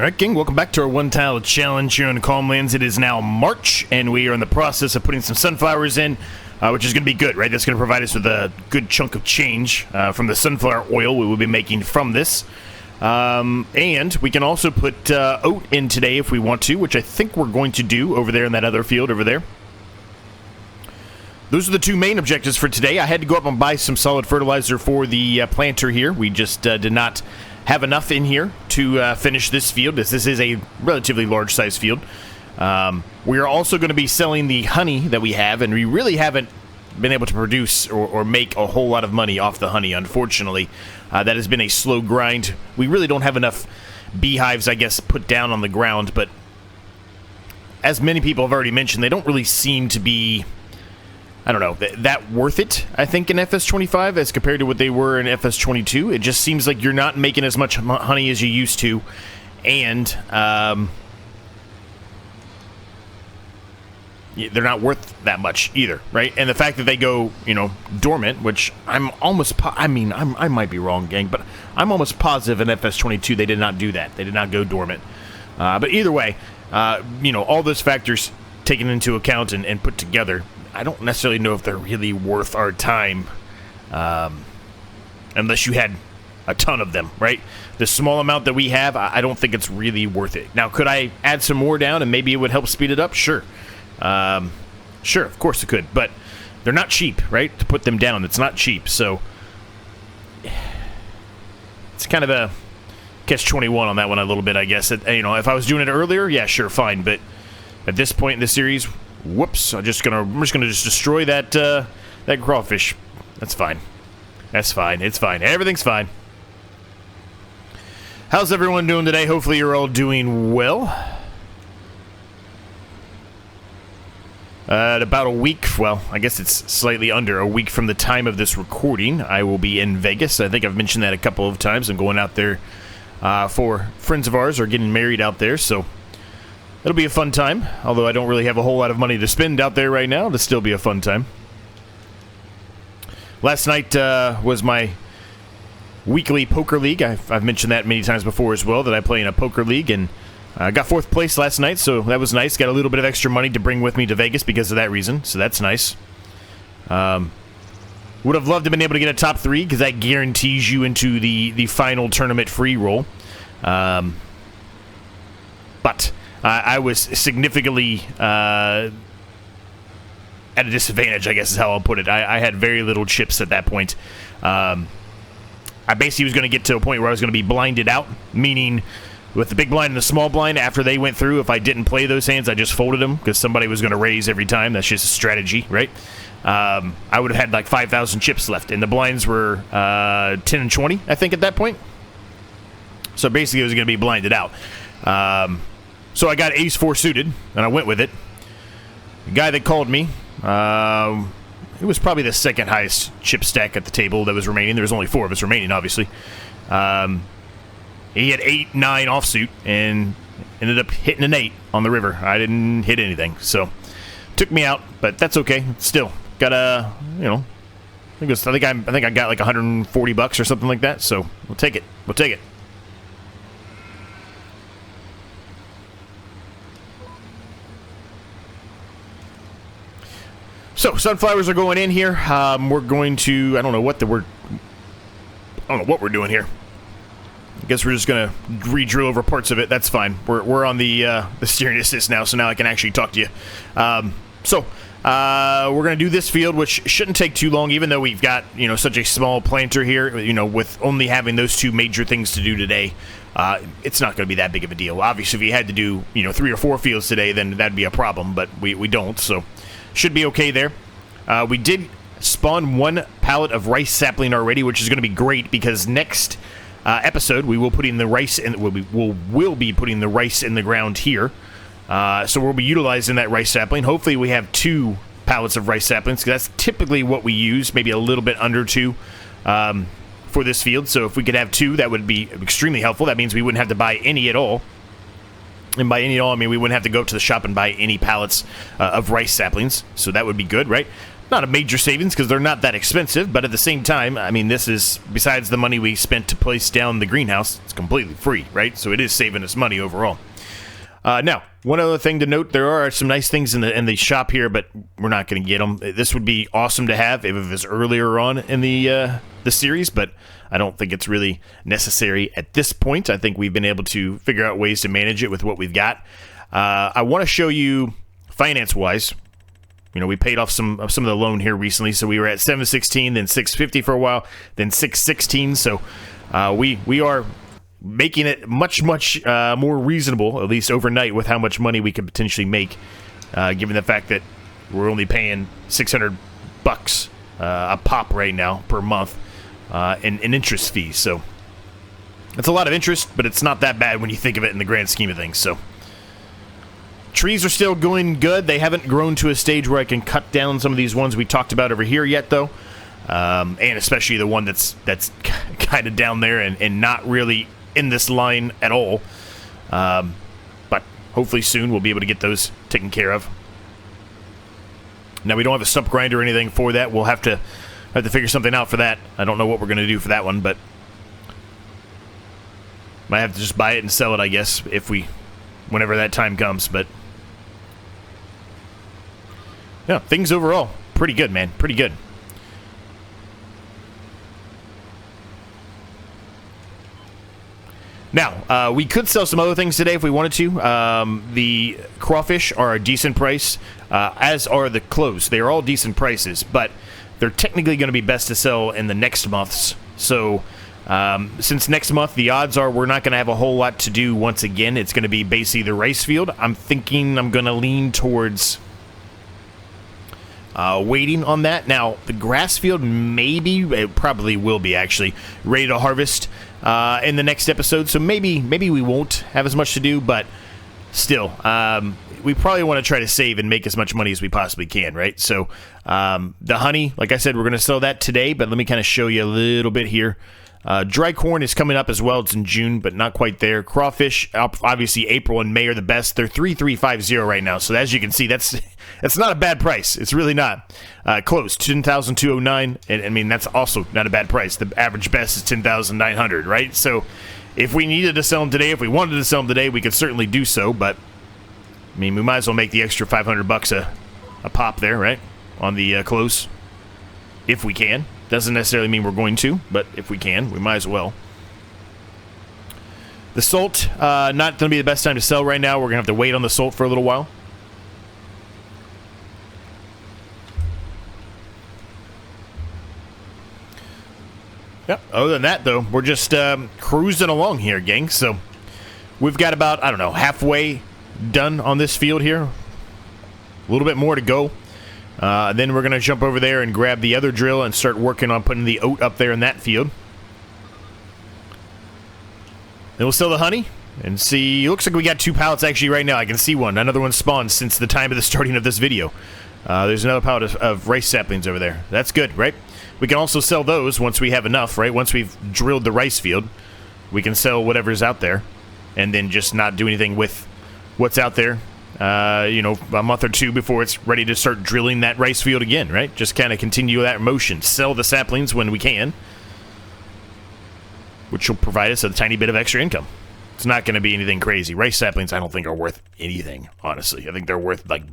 Alright, gang, welcome back to our one-tile challenge here on the Calmlands. It is now March, and we are in the process of putting some sunflowers in, which is going to be good, right? That's going to provide us with a good chunk of change from the sunflower oil we will be making from this. And we can also put oat in today if we want to, which I think we're going to do over there in that other field over there. Those are the two main objectives for today. I had to go up and buy some solid fertilizer for the planter here. We just did not have enough in here to finish this field, as this is a relatively large size field. We are also going to be selling the honey that we have, and we really haven't been able to produce or make a whole lot of money off the honey, unfortunately. That has been a slow grind. We really don't have enough beehives, I guess, put down on the ground, but as many people have already mentioned, they don't really seem to be, I don't know, that worth it, I think, in FS25 as compared to what they were in FS22. It just seems like you're not making as much honey as you used to, and they're not worth that much either, right? And the fact that they go, you know, dormant, which I'm almost, I might be wrong, gang, but I'm almost positive in FS22 they did not do that. They did not go dormant. But either way, you know, all those factors taken into account and put together, I don't necessarily know if they're really worth our time, unless you had a ton of them, right? The small amount that we have, I don't think it's really worth it. Now, could I add some more down and maybe it would help speed it up? Sure. Sure, of course it could, but they're not cheap, right? To put them down, it's not cheap, so it's kind of a catch-21 on that one a little bit, I guess. You know, if I was doing it earlier, yeah, sure, fine, but at this point in the series, whoops, I'm just gonna destroy that that crawfish. That's fine. That's fine. It's fine. Everything's fine. How's everyone doing today? Hopefully you're all doing well. At about a week, well, I guess it's slightly under a week from the time of this recording, I will be in Vegas. I think I've mentioned that a couple of times. I'm going out there for friends of ours are getting married out there, so it'll be a fun time, although I don't really have a whole lot of money to spend out there right now. It'll still be a fun time. Last night was my weekly poker league. I've mentioned that many times before as well, that I play in a poker league, and I got 4th place last night, so that was nice. Got a little bit of extra money to bring with me to Vegas because of that reason, so that's nice. Would have loved to have been able to get a top 3, because that guarantees you into the final tournament free roll. But I was significantly at a disadvantage, I guess is how I'll put it. I had very little chips at that point. I basically was going to get to a point where I was going to be blinded out, meaning with the big blind and the small blind, after they went through, if I didn't play those hands, I just folded them because somebody was going to raise every time. That's just a strategy, right? I would have had like 5,000 chips left, and the blinds were 10 and 20, I think, at that point. So basically, it was going to be blinded out. So I got ace-4 suited, and I went with it. The guy that called me, it was probably the second highest chip stack at the table that was remaining. There was only 4 of us remaining, obviously. He had 8, 9 offsuit, and ended up hitting an 8 on the river. I didn't hit anything, so took me out, but that's okay. Still got a, you know, I think I got like $140 or something like that. So we'll take it. We'll take it. So sunflowers are going in here. We're going to, I don't know what we're doing here. I guess we're just going to re-drill over parts of it. That's fine. We're on the steering assist now, so now I can actually talk to you. We're going to do this field, which shouldn't take too long, even though we've got, you know, such a small planter here. You know, with only having those 2 major things to do today, it's not going to be that big of a deal. Obviously, if we had to do, you know, 3 or 4 fields today, then that'd be a problem, but we don't, so should be okay there. We did spawn 1 pallet of rice sapling already, which is going to be great because next episode we will put in the rice, and we'll be putting the rice in the ground here. So we'll be utilizing that rice sapling. Hopefully we have 2 pallets of rice saplings, because that's typically what we use, maybe a little bit under 2 for this field. So if we could have 2, that would be extremely helpful. That means we wouldn't have to buy any at all. And by any at all, I mean we wouldn't have to go up to the shop and buy any pallets of rice saplings. So that would be good, right? not a major savings because they're not that expensive, but at the same time, I mean, this is, besides the money we spent to place down the greenhouse, it's completely free, right? So it is saving us money overall. Now, one other thing to note, there are some nice things in the shop here, but we're not going to get them. This would be awesome to have if it was earlier on in the series, but I don't think it's really necessary at this point. I think we've been able to figure out ways to manage it with what we've got. I want to show you finance-wise. You know, we paid off some of the loan here recently, so we were at 716, then 650 for a while, then 616. So we are making it much more reasonable, at least overnight, with how much money we could potentially make, given the fact that we're only paying $600 a pop right now per month in interest fees. So it's a lot of interest, but it's not that bad when you think of it in the grand scheme of things. So trees are still going good. They haven't grown to a stage where I can cut down some of these ones we talked about over here yet, though. And especially the one that's kind of down there and not really in this line at all. But hopefully soon we'll be able to get those taken care of. Now, we don't have a stump grinder or anything for that. We'll have to figure something out for that. I don't know what we're going to do for that one, but might have to just buy it and sell it, I guess, whenever that time comes. But yeah, things overall pretty good, man. Pretty good. Now, we could sell some other things today if we wanted to. The crawfish are a decent price, as are the clothes. They are all decent prices, but they're technically going to be best to sell in the next months. So, since next month, the odds are we're not going to have a whole lot to do once again. It's going to be basically the rice field. I'm thinking I'm going to lean towards waiting on that. Now, the grass field, maybe, it probably will be actually, ready to harvest in the next episode. So maybe we won't have as much to do, but still, we probably want to try to save and make as much money as we possibly can, right? So the honey, like I said, we're going to sell that today, but let me kind of show you a little bit here. Dry corn is coming up as well. It's in June, but not quite there. Crawfish, obviously April and May are the best. They're 3,350 right now. So as you can see, that's not a bad price. It's really not. Close, 10,209. And I mean, that's also not a bad price. The average best is 10,900, right? So if we needed to sell them today, if we wanted to sell them today, we could certainly do so. But I mean, we might as well make the extra $500 a pop there, right? On the close, if we can. Doesn't necessarily mean we're going to, but if we can, we might as well. The salt, not going to be the best time to sell right now. We're going to have to wait on the salt for a little while. Yep. Other than that, though, we're just cruising along here, gang. So we've got about, I don't know, halfway done on this field here. A little bit more to go. Then we're going to jump over there and grab the other drill and start working on putting the oat up there in that field. Then we'll sell the honey and see. It looks like we got 2 pallets actually right now. I can see one. Another one spawned since the time of the starting of this video. There's another pallet of rice saplings over there. That's good, right? We can also sell those once we have enough, right? Once we've drilled the rice field, we can sell whatever's out there and then just not do anything with what's out there. You know, a month or two before it's ready to start drilling that rice field again, right? Just kind of continue that motion. Sell the saplings when we can, which will provide us a tiny bit of extra income. It's not going to be anything crazy. Rice saplings, I don't think, are worth anything, honestly. I think they're worth, like,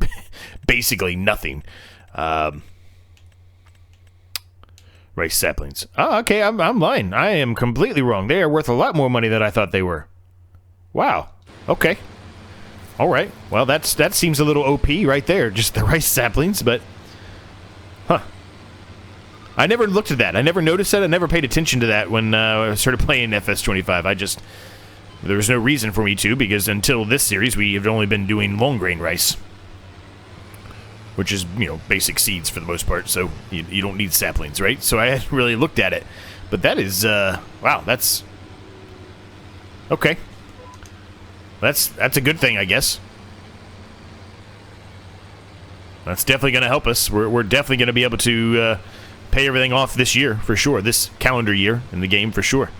basically nothing. Rice saplings. Oh, okay, I'm lying. I am completely wrong. They are worth a lot more money than I thought they were. Wow. Okay. All right. Well, that seems a little OP right there. Just the rice saplings, but huh. I never looked at that. I never noticed that. I never paid attention to that when I started playing FS25. There was no reason for me to, because until this series, we have only been doing long grain rice, which is, you know, basic seeds for the most part. So you don't need saplings, right? So I hadn't really looked at it, but that is wow. That's okay. That's a good thing, I guess. That's definitely going to help us. We're definitely going to be able to pay everything off this year, for sure. This calendar year in the game, for sure.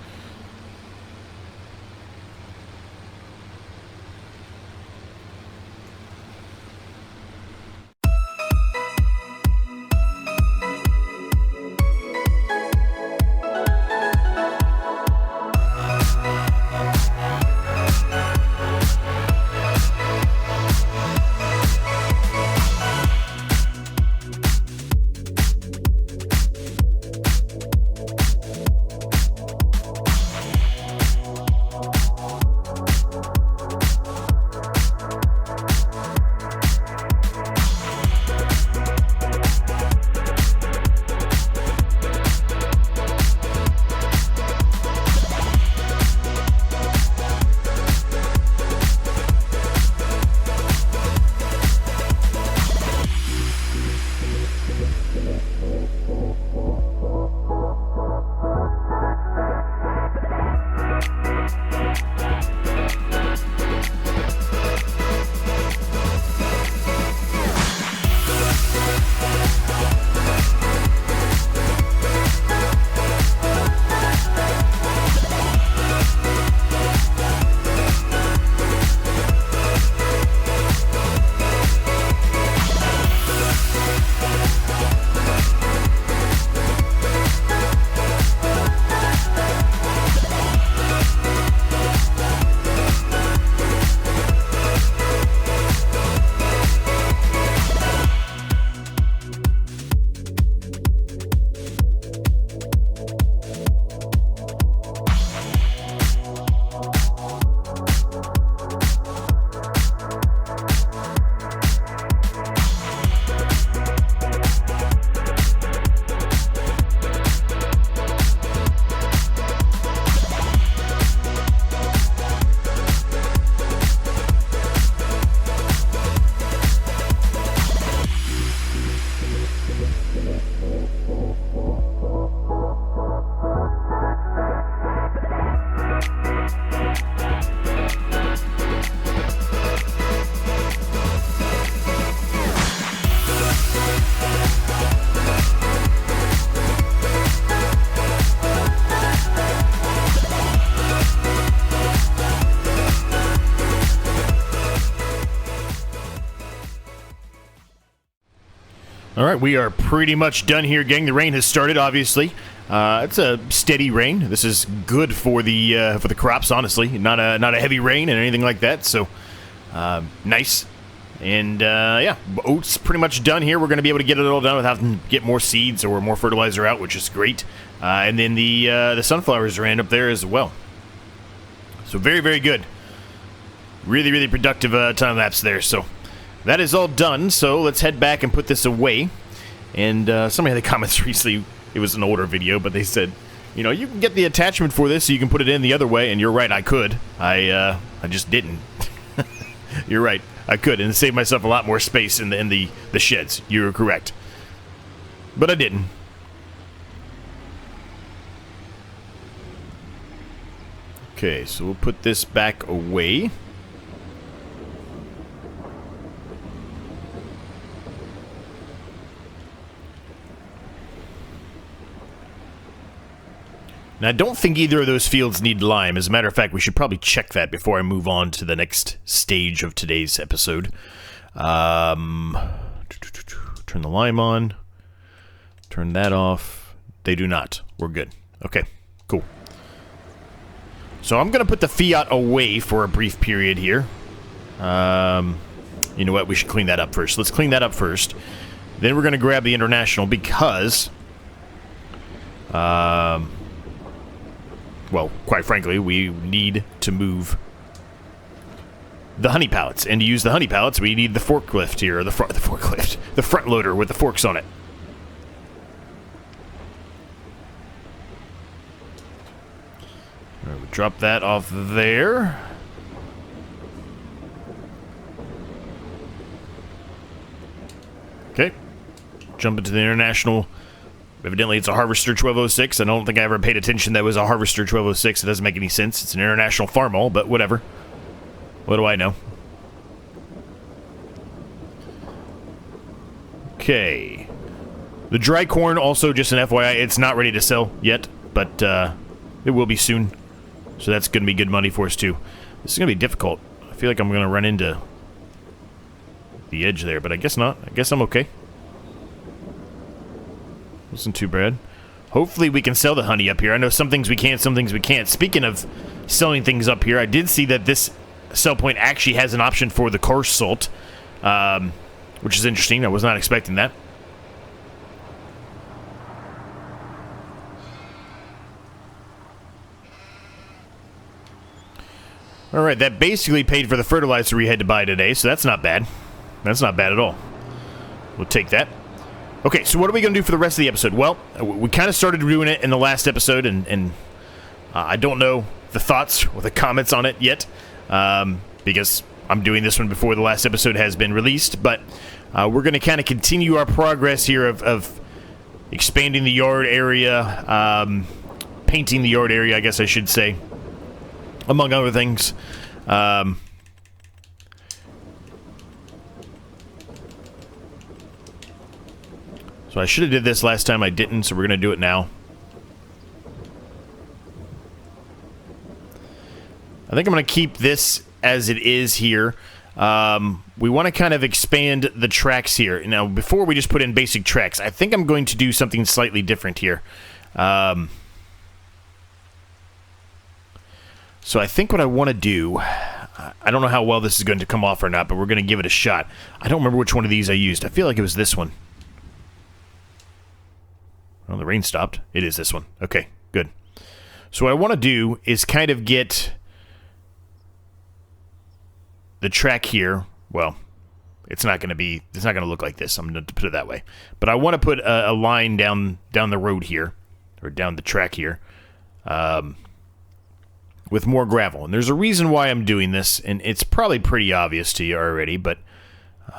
right, we are pretty much done here, gang. The rain has started, obviously. It's a steady rain. This is good for the crops, honestly. Not a heavy rain and anything like that. So nice. And yeah, oats pretty much done here. We're going to be able to get it all done without having to get more seeds or more fertilizer out, which is great. And then the sunflowers are in up there as well. So very, very good. Really, really productive time lapse there. So that is all done. So let's head back and put this away. And somebody had the comments recently. It was an older video, but they said, you know, you can get the attachment for this so you can put it in the other way. And you're right, I could. I just didn't. You're right, I could, and save myself a lot more space in the sheds. You're correct. But I didn't. Okay, so we'll put this back away. Now, I don't think either of those fields need lime. As a matter of fact, we should probably check that before I move on to the next stage of today's episode. Turn the lime on. Turn that off. They do not. We're good. Okay, cool. So I'm going to put the Fiat away for a brief period here. You know what? We should clean that up first. Let's clean that up first. Then we're going to grab the International because... well, quite frankly, we need to move the honey pallets. And to use the honey pallets, we need the forklift here, or the front loader with the forks on it. All right, we'll drop that off there. Okay. Jump into the International. Evidently, it's a Harvester 1206. I don't think I ever paid attention that it was a Harvester 1206. It doesn't make any sense. It's an International Farmall, but whatever. What do I know? Okay. The dry corn, also just an FYI, it's not ready to sell yet, but it will be soon. So that's going to be good money for us, too. This is going to be difficult. I feel like I'm going to run into the edge there, but I guess not. I guess I'm okay. Wasn't too bad. Hopefully we can sell the honey up here. I know some things we can, some things we can't. Speaking of selling things up here, I did see that this sell point actually has an option for the coarse salt, which is interesting. I was not expecting that. Alright, that basically paid for the fertilizer we had to buy today, so that's not bad. That's not bad at all. We'll take that. Okay, so what are we going to do for the rest of the episode? Well, we kind of started doing it in the last episode, and I don't know the thoughts or the comments on it yet, because I'm doing this one before the last episode has been released, but we're going to kind of continue our progress here of expanding the yard area, painting the yard area, I guess I should say, among other things. So I should have did this last time, I didn't, so we're going to do it now. I think I'm going to keep this as it is here. We want to kind of expand the tracks here. Now, before we just put in basic tracks, I think I'm going to do something slightly different here. So I think what I want to do, I don't know how well this is going to come off or not, but we're going to give it a shot. I don't remember which one of these I used. I feel like it was this one. Well, the rain stopped. It is this one. Okay, good. So what I want to do is kind of get the track here. Well, it's not going to look like this. I'm going to put it that way. But I want to put a line down the road here, or down the track here, with more gravel. And there's a reason why I'm doing this, and it's probably pretty obvious to you already, but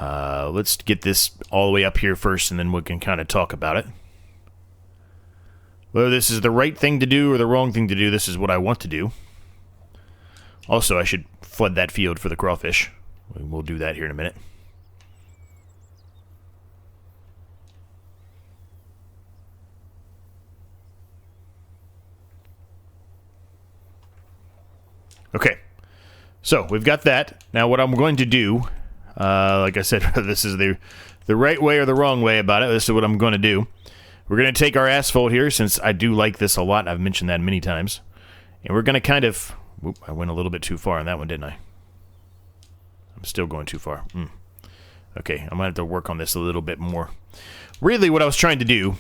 let's get this all the way up here first, and then we can kind of talk about it. Whether this is the right thing to do or the wrong thing to do, this is what I want to do. Also, I should flood that field for the crawfish. We'll do that here in a minute. Okay, so we've got that. Now what I'm going to do, Like I said, this is the right way or the wrong way about it. This is what I'm going to do. We're going to take our asphalt here, since I do like this a lot. I've mentioned that many times. And we're going to kind of... Whoop, I went a little bit too far on that one, didn't I? I'm still going too far. Okay, I'm going to have to work on this a little bit more. Really, what I was trying to do,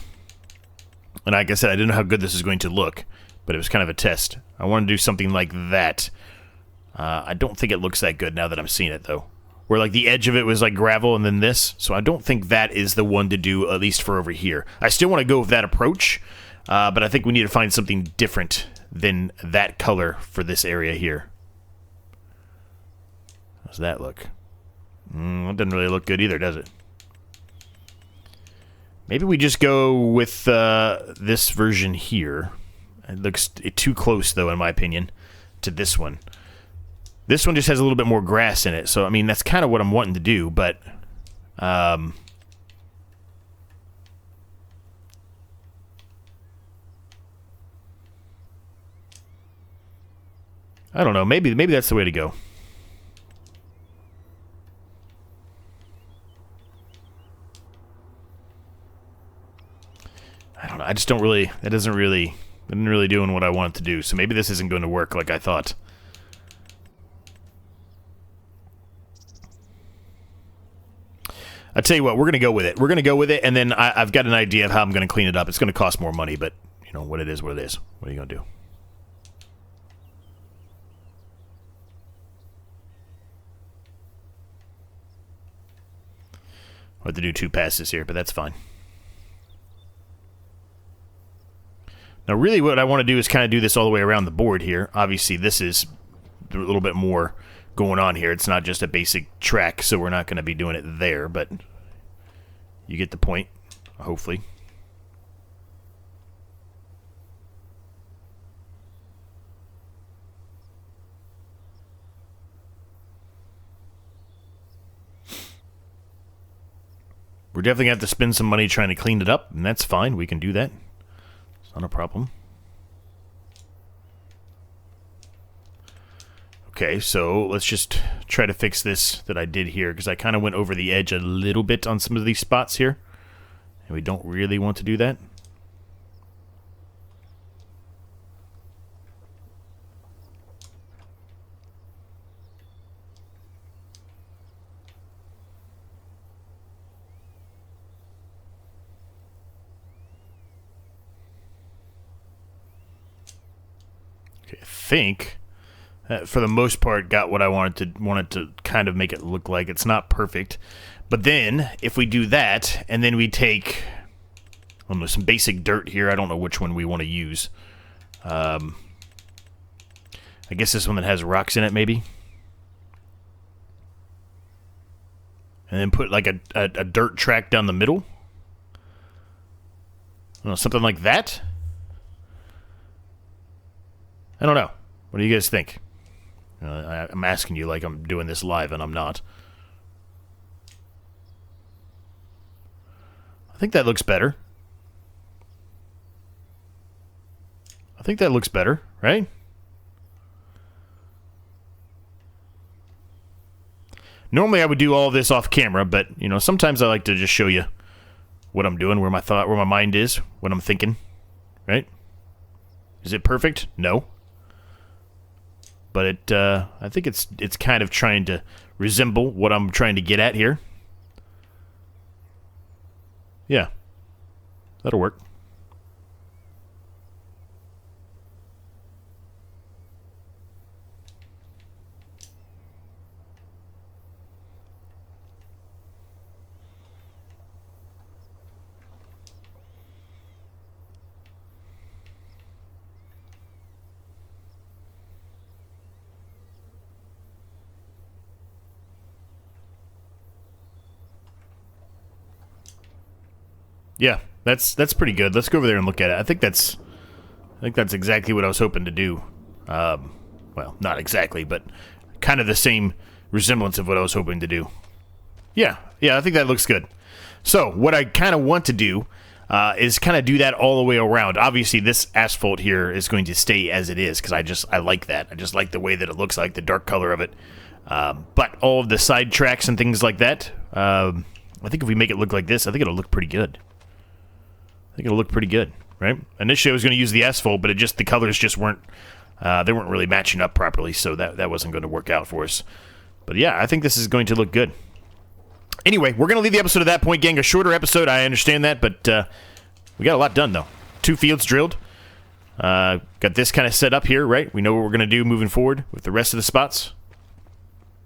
and like I said, I didn't know how good this is going to look, but it was kind of a test. I want to do something like that. I don't think it looks that good now that I'm seeing it, though. Where, like, the edge of it was, like, gravel and then this. So I don't think that is the one to do, at least for over here. I still want to go with that approach, but I think we need to find something different than that color for this area here. How's that look? That doesn't really look good either, does it? Maybe we just go with this version here. It looks too close, though, in my opinion, to this one. This one just has a little bit more grass in it, so, I mean, that's kind of what I'm wanting to do, but... I don't know. Maybe that's the way to go. I don't know. I just don't really... That doesn't really... Isn't really doing what I want it to do, so maybe this isn't going to work like I thought. I'll tell you what, we're going to go with it. We're going to go with it, and then I've got an idea of how I'm going to clean it up. It's going to cost more money, but, you know, what it is, what it is. What are you going to do? I'll have to do 2 passes here, but that's fine. Now, really what I want to do is kind of do this all the way around the board here. Obviously, this is a little bit more going on here. It's not just a basic track, so we're not going to be doing it there, but you get the point, hopefully. We're definitely going to have to spend some money trying to clean it up, and that's fine. We can do that. It's not a problem. Okay, so let's just try to fix this that I did here, because I kind of went over the edge a little bit on some of these spots here, and we don't really want to do that. Okay, I think... for the most part, got what I wanted to kind of make it look like. It's not perfect. But then, if we do that, and then we take, I don't know, some basic dirt here. I don't know which one we want to use. I guess this one that has rocks in it, maybe. And then put like a dirt track down the middle. I don't know, something like that. I don't know. What do you guys think? I'm asking you like I'm doing this live, and I'm not. I think that looks better. I think that looks better, right? Normally I would do all of this off camera, but, you know, sometimes I like to just show you what I'm doing, where my mind is, what I'm thinking, right? Is it perfect? No. But I think it's kind of trying to resemble what I'm trying to get at here. Yeah, that'll work. Yeah, that's pretty good. Let's go over there and look at it. I think that's exactly what I was hoping to do. Well, not exactly, but kind of the same resemblance of what I was hoping to do. Yeah, I think that looks good. So what I kind of want to do is kind of do that all the way around. Obviously, this asphalt here is going to stay as it is because I like that. I just like the way that it looks like, the dark color of it. But all of the side tracks and things like that, I think if we make it look like this, I think it'll look pretty good. Right? Initially, I was going to use the asphalt, but the colors just weren't, they weren't really matching up properly, so that wasn't going to work out for us. But yeah, I think this is going to look good. Anyway, we're going to leave the episode at that point, gang. A shorter episode, I understand that, but we got a lot done, though. 2 fields drilled. Got this kind of set up here, right? We know what we're going to do moving forward with the rest of the spots.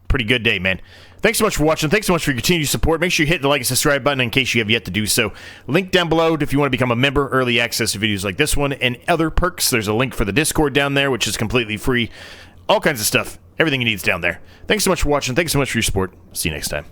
Pretty good day, man. Thanks so much for watching. Thanks so much for your continued support. Make sure you hit the like and subscribe button in case you have yet to do so. Link down below if you want to become a member, early access to videos like this one, and other perks. There's a link for the Discord down there, which is completely free. All kinds of stuff. Everything you need is down there. Thanks so much for watching. Thanks so much for your support. See you next time.